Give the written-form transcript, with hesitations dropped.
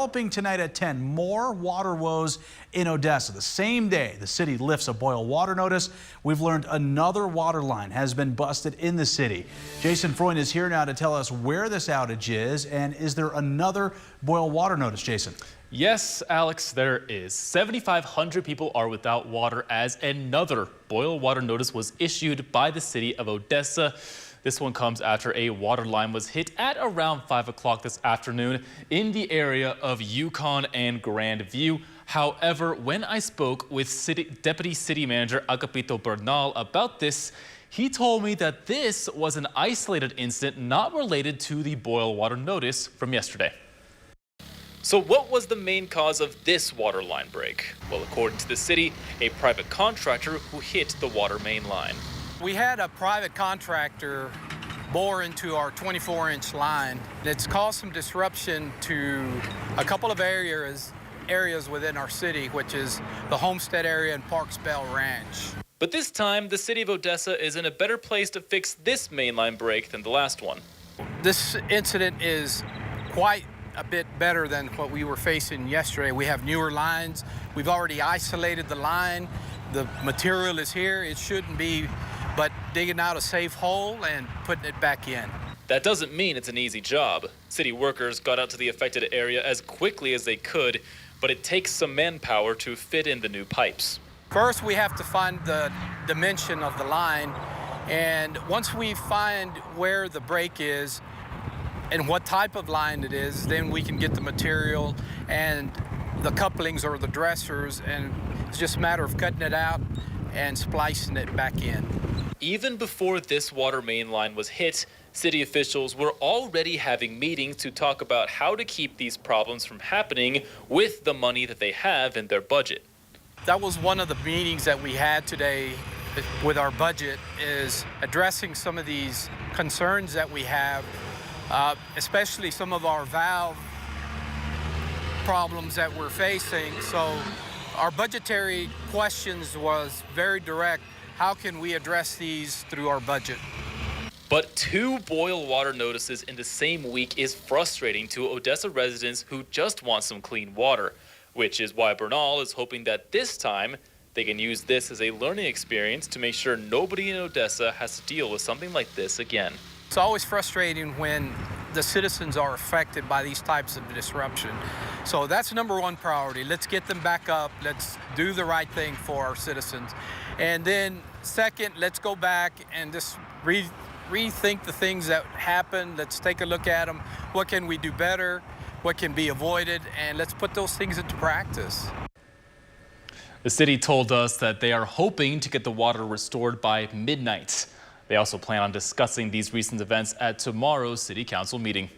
Developing tonight at 10, more water woes in Odessa. The same day the city lifts a boil water notice, we've learned another water line has been busted in the city. Jason Freund is here now to tell us where this outage is, and is there another boil water notice, Jason? Yes, Alex, there is. 7,500 people are without water as another boil water notice was issued by the city of Odessa. This one comes after a water line was hit at around 5 o'clock this afternoon in the area of Yukon and Grandview. However, when I spoke with Deputy City Manager Agapito Bernal about this, he told me that this was an isolated incident not related to the boil water notice from yesterday. So what was the main cause of this water line break? Well, according to the city, a private contractor who hit the water main line. We had a private contractor bore into our 24-inch line. It's caused some disruption to a couple of areas within our city, which is the Homestead area and Parks Bell Ranch. But this time, the city of Odessa is in a better place to fix this mainline break than the last one. This incident is quite a bit better than what we were facing yesterday. We have newer lines. We've already isolated the line. The material is here. It shouldn't be but digging out a safe hole and putting it back in. That doesn't mean it's an easy job. City workers got out to the affected area as quickly as they could, but it takes some manpower to fit in the new pipes. First, we have to find the dimension of the line, and once we find where the break is and what type of line it is, then we can get the material and the couplings or the dressers, and it's just a matter of cutting it out and splicing it back in. Even before this water main line was hit, city officials were already having meetings to talk about how to keep these problems from happening with the money that they have in their budget. That was one of the meetings that we had today with our budget, is addressing some of these concerns that we have, especially some of our valve problems that we're facing. So our budgetary questions was very direct. How can we address these through our budget? But 2 boil water notices in the same week is frustrating to Odessa residents who just want some clean water, which is why Bernal is hoping that this time they can use this as a learning experience to make sure nobody in Odessa has to deal with something like this again. It's always frustrating when the citizens are affected by these types of disruption. So that's number 1 priority. Let's get them back up. Let's do the right thing for our citizens. And then second, let's go back and just rethink the things that happened. Let's take a look at them. What can we do better? What can be avoided? And let's put those things into practice. The city told us that they are hoping to get the water restored by midnight. They also plan on discussing these recent events at tomorrow's city council meeting.